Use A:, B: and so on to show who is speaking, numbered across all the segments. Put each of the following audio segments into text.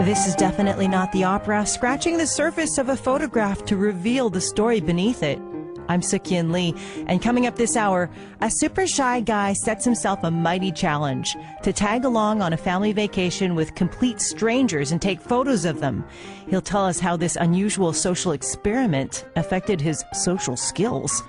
A: This is definitely not the opera, scratching the surface of a photograph to reveal the story beneath it. I'm Suk-Yin Lee, and coming up this hour, a super shy guy sets himself a mighty challenge to tag along on a family vacation with complete strangers and take photos of them. He'll tell us how this unusual social experiment affected his social skills.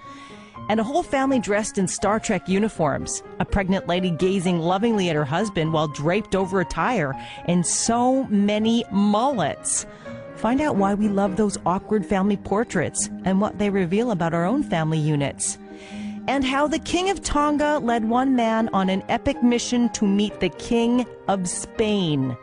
A: And a whole family dressed in Star Trek uniforms, a pregnant lady gazing lovingly at her husband while draped over a tire, and so many mullets. Find out why we love those awkward family portraits and what they reveal about our own family units. And how the King of Tonga led one man on an epic mission to meet the King of Spain.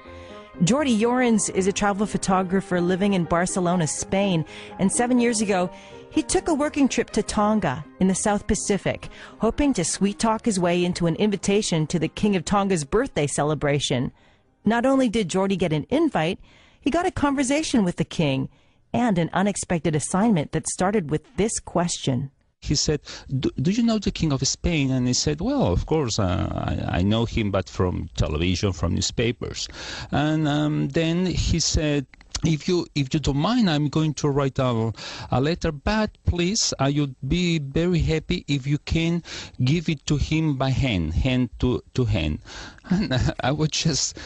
A: Jordi Llorens is a travel photographer living in Barcelona, Spain, and 7 years ago, he took a working trip to Tonga in the South Pacific, hoping to sweet-talk his way into an invitation to the King of Tonga's birthday celebration. Not only did Jordi get an invite, he got a conversation with the king and an unexpected assignment that started with this question.
B: He said, do you know the King of Spain? And he said, well, of course, I know him, but from television, from newspapers. And then he said, if you don't mind, I'm going to write a letter, but please, I would be very happy if you can give it to him by hand to hand. And I was just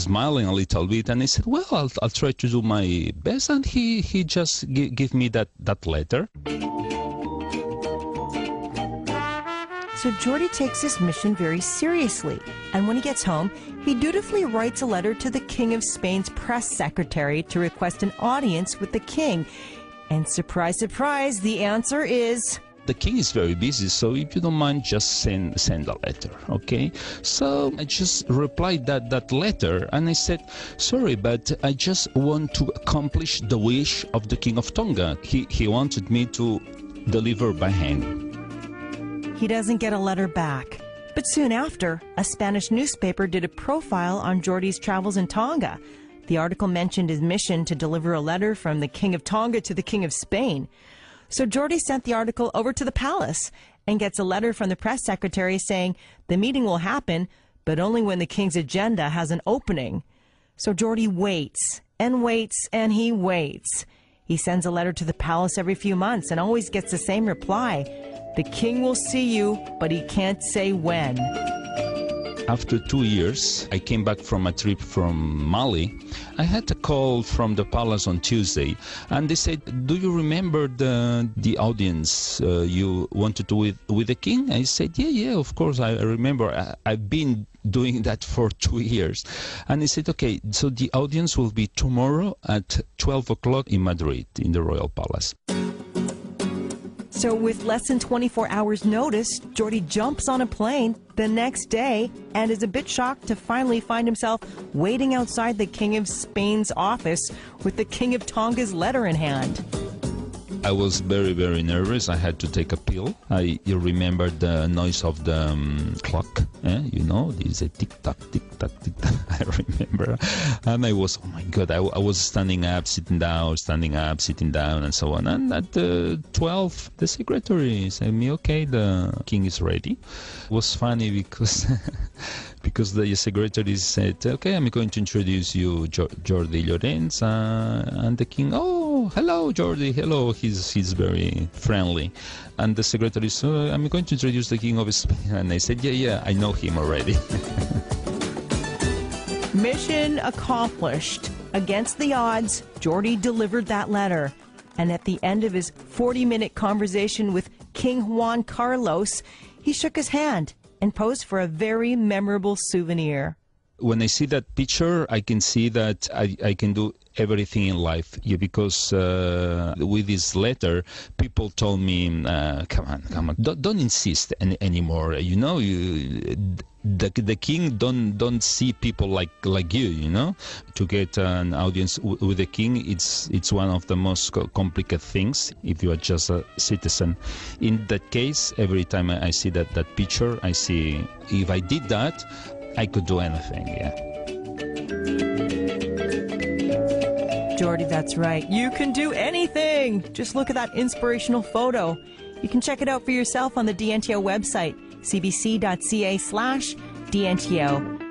B: smiling a little bit, and I said, well, I'll try to do my best. And he just gave me that letter.
A: So Jordi takes this mission very seriously, and when he gets home, he dutifully writes a letter to the King of Spain's press secretary to request an audience with the king. And surprise, surprise, the answer is...
B: The king is very busy, so if you don't mind, just send a letter, okay? So I just replied that letter, and I said, sorry, but I just want to accomplish the wish of the King of Tonga. He wanted me to deliver by hand.
A: He doesn't get a letter back. But soon after, a Spanish newspaper did a profile on Jordi's travels in Tonga. The article mentioned his mission to deliver a letter from the King of Tonga to the King of Spain. So Jordi sent the article over to the palace and gets a letter from the press secretary saying the meeting will happen, but only when the king's agenda has an opening. So Jordi waits and waits and he waits. He sends a letter to the palace every few months and always gets the same reply. The king will see you, but he can't say when.
B: After 2 years, I came back from a trip from Mali. I had a call from the palace on Tuesday, and they said, do you remember the audience you wanted to with the king? I said, yeah, of course, I remember. I've been doing that for 2 years. And he said, okay, so the audience will be tomorrow at 12 o'clock in Madrid, in the Royal Palace.
A: So with less than 24 hours notice, Jordi jumps on a plane the next day and is a bit shocked to finally find himself waiting outside the King of Spain's office with the King of Tonga's letter in hand.
B: I was very, very nervous. I had to take a pill. You remember the noise of the clock, you know, there's a tick-tock, tick-tock, tick-tock. I remember. And I was, oh my God, I was standing up, sitting down, standing up, sitting down, and so on. And at 12, the secretary said me, okay, the king is ready. It was funny because because the secretary said, okay, I'm going to introduce you, Jordi Llorens, and the king, oh, hello, Jordi, hello. He's very friendly. And the secretary said, I'm going to introduce the King of Spain. And I said, yeah, I know him already.
A: Mission accomplished. Against the odds, Jordi delivered that letter. And at the end of his 40-minute conversation with King Juan Carlos, he shook his hand and posed for a very memorable souvenir.
B: When I see that picture, I can see that I can do everything in life. Yeah, because with this letter, people told me, come on, don't insist anymore. You know, the king don't see people like you. You know, to get an audience with the king, it's one of the most complicated things if you are just a citizen. In that case, every time I see that picture, I see if I did that, I could do anything, yeah.
A: Jordi, that's right. You can do anything. Just look at that inspirational photo. You can check it out for yourself on the DNTO website, cbc.ca/DNTO. DNTO.